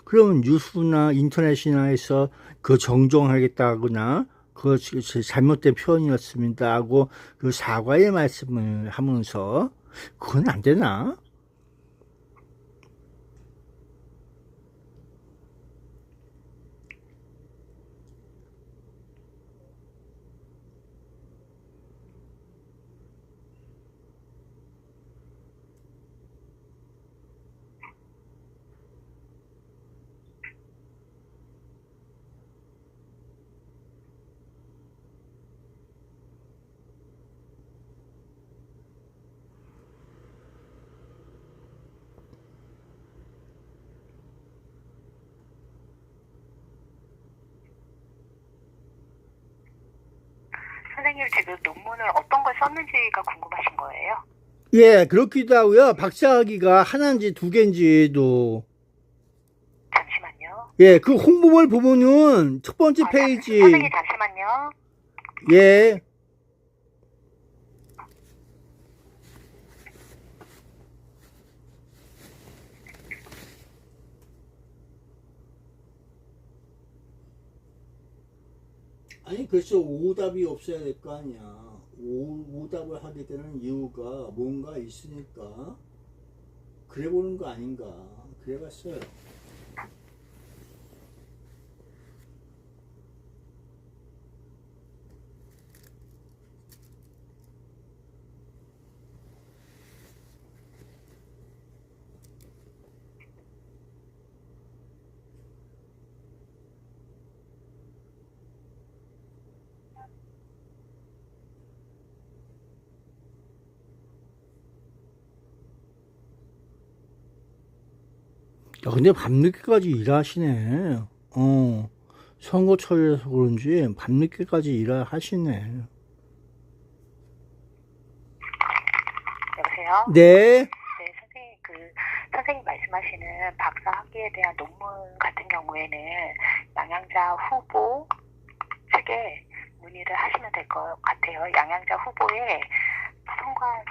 그러면 뉴스나 인터넷이나 해서 그 정정하겠다거나, 그 잘못된 표현이었습니다 하고 그 사과의 말씀을 하면서, 그건 안 되나? 선생님 지금 논문을 어떤 걸 썼는지가 궁금하신 거예요? 예, 그렇기도 하고요. 박사학위가 하나인지 두 개인지도. 잠시만요. 예, 그 홍보물 보면은 첫 번째 페이지. 선생님 잠시만요. 예. 아니, 글쎄, 오답이 없어야 될 거 아니야. 오답을 하게 되는 이유가 뭔가 있으니까. 그래 보는 거 아닌가. 그래 봤어요. 야, 근데 밤늦게까지 일하시네. 선거철이라서 그런지 밤늦게까지 일하시네. 여보세요? 네. 네, 선생님, 선생님 말씀하시는 박사 학위에 대한 논문 같은 경우에는 양양자 후보 측에 문의를 하시면 될 것 같아요. 양양자 후보의 선관,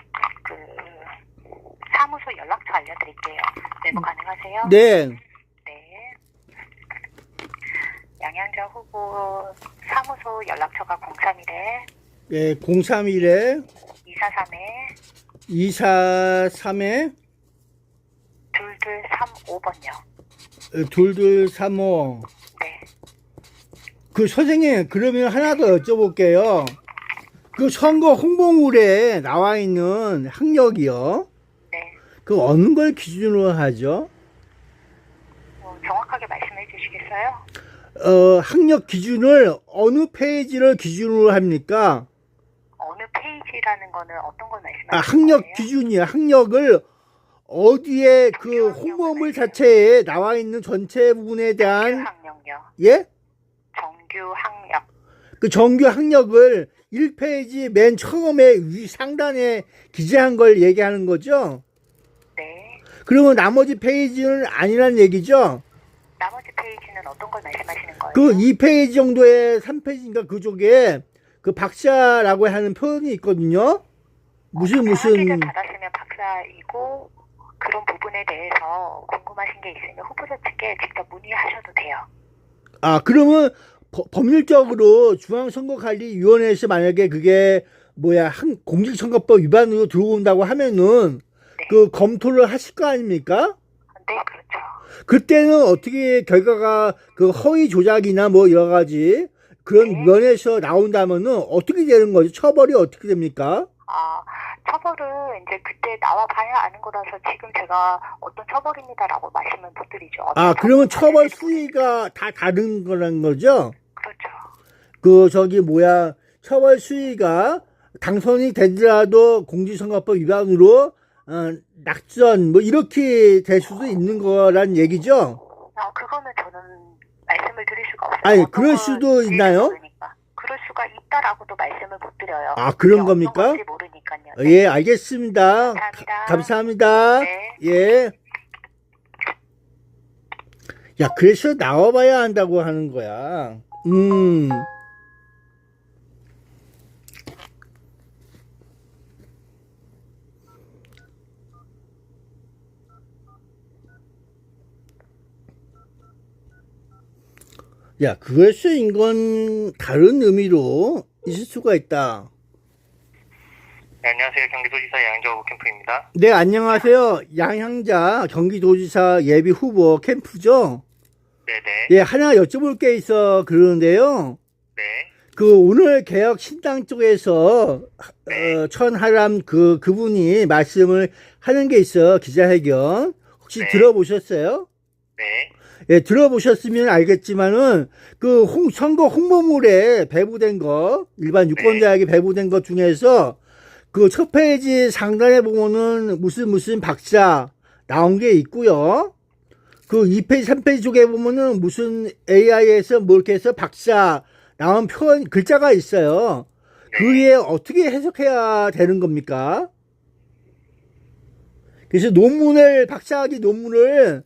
사무소 연락처 알려드릴게요. 메모 가능하세요? 네. 네. 양양자 후보 사무소 연락처가 031에 예, 031에 243에 243에 2235번요. 2235. 네. 그 선생님, 그러면 하나 더 여쭤볼게요. 그 선거 홍보물에 나와 있는 학력이요. 네. 그 어느 걸 기준으로 하죠? 정확하게 말씀해 주시겠어요? 학력 기준을 어느 페이지를 기준으로 합니까? 어느 페이지라는 거는 어떤 걸 말씀하시는 아, 학력 거예요? 기준이야. 학력을 어디에 그 홍보물 자체에 나와 있는 전체 부분에 정규 대한 학력요. 예? 정규 학력. 그 정규 학력을 1페이지 맨 처음에 위 상단에 기재한 걸 얘기하는 거죠? 네. 그러면 나머지 페이지는 아니란 얘기죠? 나머지 페이지는 어떤 걸 말씀하시는 거예요? 그 2페이지 정도의 3페이지인가 그쪽에 그 박사라고 하는 표현이 있거든요. 무슨 학위를 받았으면 박사이고 그런 부분에 대해서 궁금하신 게 있으면 후보자 측에 직접 문의하셔도 돼요. 아, 그러면 법률적으로 중앙선거관리위원회에서 만약에 그게 공직선거법 위반으로 들어온다고 하면은 네. 그 검토를 하실 거 아닙니까? 네, 그렇죠. 그때는 어떻게 결과가 그 허위 조작이나 뭐 여러 가지 그런 네. 면에서 나온다면은 어떻게 되는 거죠? 처벌이 어떻게 됩니까? 처벌은 이제 그때 나와 봐야 아는 거라서 지금 제가 어떤 처벌입니다라고 말씀을 못 드리죠. 아, 어떤 그러면 처벌 처벌을 수위가 다 다른 거란 거죠? 그렇죠. 처벌 수위가 당선이 되더라도 공직선거법 위반으로 낙선 뭐 이렇게 될 수도 있는 거란 얘기죠? 그거는 저는 말씀을 드릴 수가 없어요. 아니, 어떤 그럴 걸 수도 모르니까. 있나요? 그럴 수가 있다라고도 말씀을 못 드려요. 아, 그런 그게 겁니까? 어떤 건지 모르니까요. 네. 예, 알겠습니다. 감사합니다. 감사합니다. 네. 예. 야, 그래서 나와봐야 한다고 하는 거야. 야, 그것이 인건 다른 의미로 있을 수가 있다. 네, 안녕하세요. 경기도지사 양양자 후보 캠프입니다. 네, 안녕하세요. 양양자 경기도지사 예비 후보 캠프죠? 네네. 예, 하나 여쭤볼 게 있어 그러는데요. 네. 그 오늘 개혁 신당 쪽에서 네. 천하람 그분이 말씀을 하는 게 있어 기자회견 혹시 네. 들어보셨어요? 네. 예, 들어보셨으면 알겠지만은 그 선거 홍보물에 배부된 거 일반 유권자에게 배부된 것 중에서 그 첫 페이지 상단에 보면은 무슨 박사 나온 게 있고요. 그 2페이지, 3페이지 쪽에 보면은 무슨 AI에서 뭐 이렇게 해서 박사 나온 글자가 있어요. 그 위에 어떻게 해석해야 되는 겁니까? 그래서 박사학위 논문을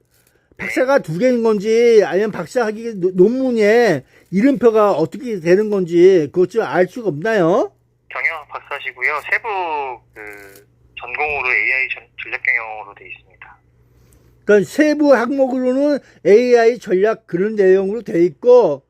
박사가 두 개인 건지 아니면 박사학위 논문에 이름표가 어떻게 되는 건지 그것 좀 알 수가 없나요? 경영학 박사시고요. 세부 전공으로 AI 전략 경영으로 되어 있습니다. 그러니까 세부 항목으로는 AI 전략 그런 내용으로 돼 있고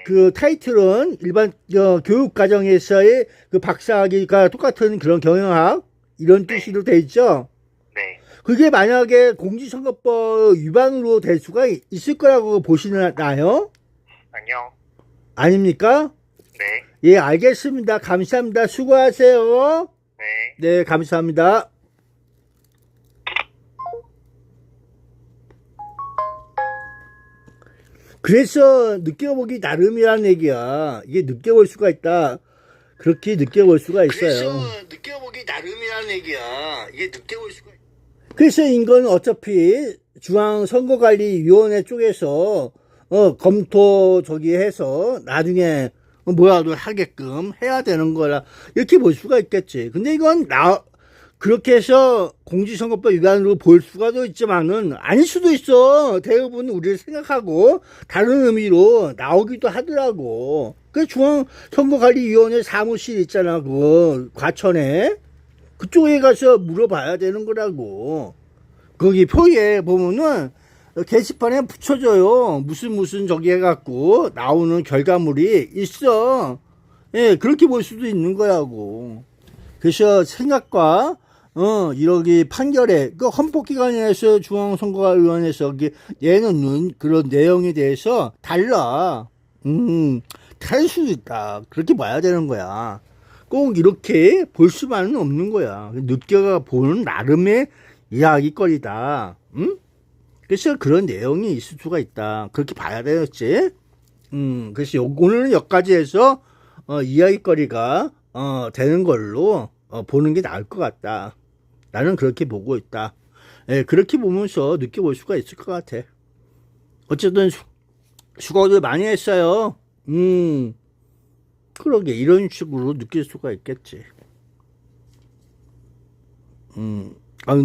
그 타이틀은 일반 교육 과정에서의 그 박사학위가 똑같은 그런 경영학 이런 뜻으로 돼 있죠. 네. 그게 만약에 공직선거법 위반으로 될 수가 있을 거라고 보시나요? 아니요. 아닙니까? 네. 예, 알겠습니다. 감사합니다. 수고하세요. 네. 네, 감사합니다. 그래서 느껴보기 나름이라는 얘기야. 이게 느껴볼 수가 있다. 그렇게 느껴볼 수가 있어요. 그래서 느껴보기 나름이라는 얘기야. 이게 느껴볼 수가 있... 그래서 이건 어차피 중앙선거관리위원회 쪽에서 검토 해서 나중에 뭐라도 하게끔 해야 되는 거라 이렇게 볼 수가 있겠지. 근데 이건 그렇게 해서 공직선거법 위반으로 볼 수가도 있지만은 아닐 수도 있어. 대부분 우리를 생각하고 다른 의미로 나오기도 하더라고. 그 중앙선거관리위원회 사무실 있잖아. 그 과천에 그쪽에 가서 물어봐야 되는 거라고. 거기 표에 보면은 게시판에 붙여줘요. 무슨 저기 해갖고 나오는 결과물이 있어. 예, 그렇게 볼 수도 있는 거라고. 그래서 생각과 이렇게 판결에 그 헌법기관에서 중앙선거위원회에서 내놓는 그런 내용에 대해서 달라. 다를 수도 있다. 그렇게 봐야 되는 거야. 꼭 이렇게 볼 수만은 없는 거야. 느껴가 보는 나름의 이야기거리다. 응? 그래서 그런 내용이 있을 수가 있다. 그렇게 봐야 되겠지. 그래서 오늘은 여기까지 해서 이야기거리가 되는 걸로 보는 게 나을 것 같다. 나는 그렇게 보고 있다. 예, 그렇게 보면서 느껴볼 수가 있을 것 같아. 어쨌든 수고들 많이 했어요. 그러게 이런 식으로 느낄 수가 있겠지.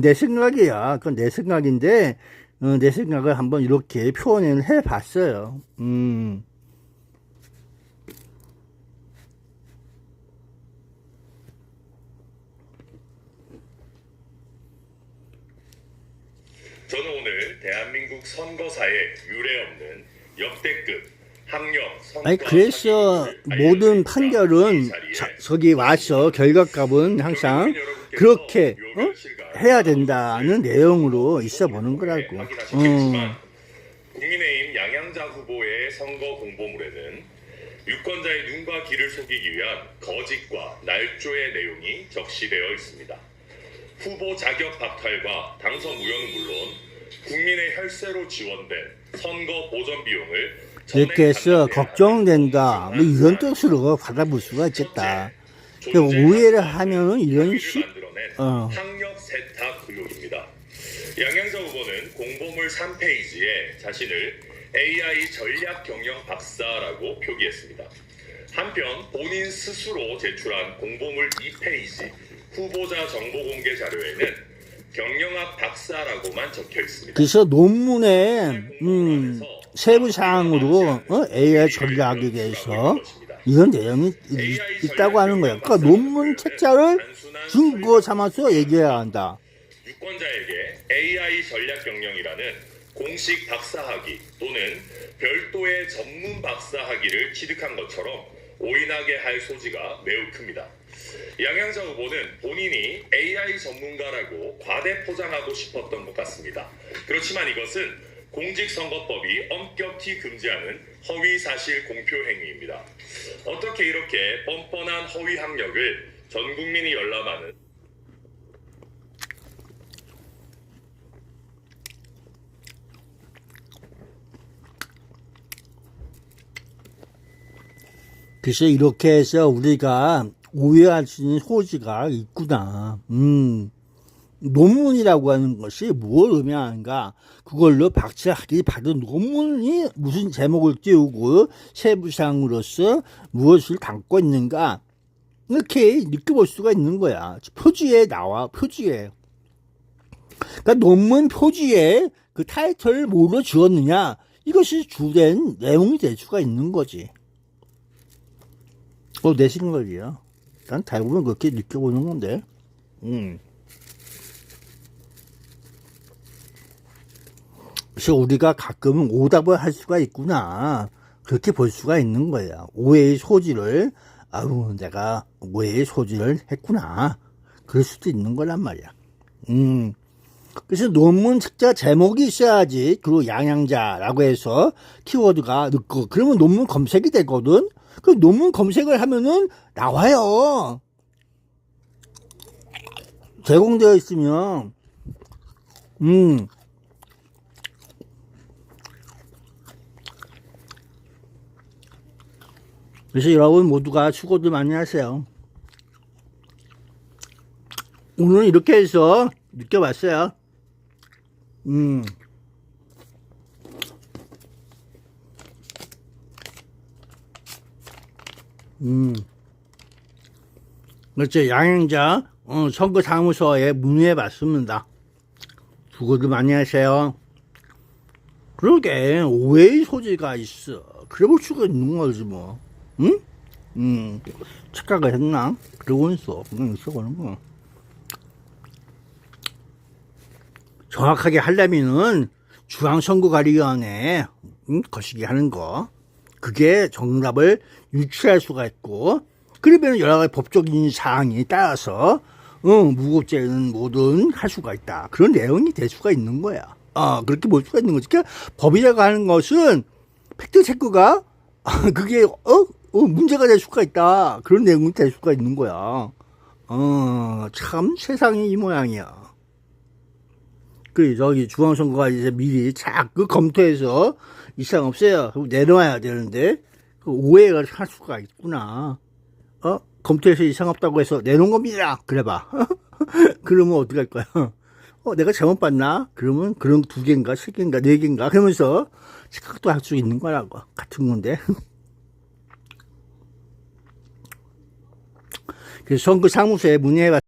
내 생각이야. 그건 내 생각인데 내 생각을 한번 이렇게 표현을 해봤어요. 저는 오늘 대한민국 선거사에 유례없는 역대급 학력 선거 아니 그래서 모든 판결은 저기 와서 결과값은 항상 그렇게 해야 된다는 내용으로 있어 보는 거라고. 국민의힘 양양자 후보의 선거 공보물에는 유권자의 눈과 귀를 속이기 위한 거짓과 날조의 내용이 적시되어 있습니다. 후보 자격 박탈과 당선 무효는 물론 국민의 혈세로 지원된 선거 보전 비용을 이렇게 해서 걱정된다 뭐 이런 뜻으로 받아볼 수가 있겠다. 오해를 하면은 이런 식 학력 세탁 의혹입니다. 양양자 후보는 공보물 3페이지에 자신을 AI 전략 경영 박사라고 표기했습니다. 한편 본인 스스로 제출한 공보물 2페이지 후보자 정보 공개 자료에는 경영학 박사라고만 적혀 있습니다. 그래서 논문에 세부 사항으로 AI 전략에 대해서 이런 내용이 있다고 하는 거야. 그러니까 논문 책자를 증거 삼아서 얘기해야 한다. 유권자에게 AI 전략 경영이라는 공식 박사학위 또는 별도의 전문 박사학위를 취득한 것처럼 오인하게 할 소지가 매우 큽니다. 양양자 후보는 본인이 AI 전문가라고 과대 포장하고 싶었던 것 같습니다. 그렇지만 이것은 공직선거법이 엄격히 금지하는 허위사실 공표 행위입니다. 어떻게 이렇게 뻔뻔한 허위 학력을 전 국민이 열람하는 그래서 이렇게 해서 우리가 오해할 수 있는 소지가 있구나. 논문이라고 하는 것이 무엇을 의미하는가? 그걸로 박사학위 받은 논문이 무슨 제목을 띄우고 세부사항으로서 무엇을 담고 있는가? 이렇게 느껴볼 수가 있는 거야. 표지에 나와, 표지에. 그러니까 논문 표지에 그 타이틀을 뭐로 지었느냐, 이것이 주된 내용이 될 수가 있는 거지. 내 생각이야. 난 대부분 그렇게 느껴보는 건데. 그래서 우리가 가끔은 오답을 할 수가 있구나, 그렇게 볼 수가 있는 거야. 오해의 소지를, 내가 오해의 소지를 했구나, 그럴 수도 있는 거란 말이야. 그래서 논문 책자 제목이 있어야지. 그리고 양양자라고 해서 키워드가 넣고, 그러면 논문 검색이 되거든. 그 논문 검색을 하면은 나와요. 제공되어 있으면. 그래서 여러분 모두가 수고들 많이 하세요. 오늘 이렇게 해서 느껴봤어요. 그렇죠. 양행자 선거사무소에 문의해봤습니다. 수고들 많이 하세요. 그러게 오해의 소지가 있어. 그래 볼 수가 있는 거지 뭐. 착각을 했나? 그러고 있어. 그냥 있어 그런 거. 정확하게 하려면은 중앙선거관리위원회 거시기 하는 거, 그게 정답을 유추할 수가 있고, 그러면 여러 가지 법적인 사항에 따라서 무고죄는 뭐든 할 수가 있다, 그런 내용이 될 수가 있는 거야. 그렇게 볼 수가 있는 거지. 그러니까 법이라고 하는 것은 팩트 체크가 그게 문제가 될 수가 있다, 그런 내용이 될 수가 있는 거야. 참 세상이 이 모양이야. 저기 중앙선거가 이제 미리 그 검토해서 이상 없어요, 그리고 내놓아야 되는데, 그 오해가 할 수가 있구나. 검토해서 이상 없다고 해서 내놓은 겁니다, 그래봐. 그러면 어떡할 거야? 내가 잘못 봤나? 그러면 그런 2개인가 3개인가 4개인가 그러면서 착각도 할 수 있는 거라고, 같은 건데. 그래서 선거사무소에 문의해봤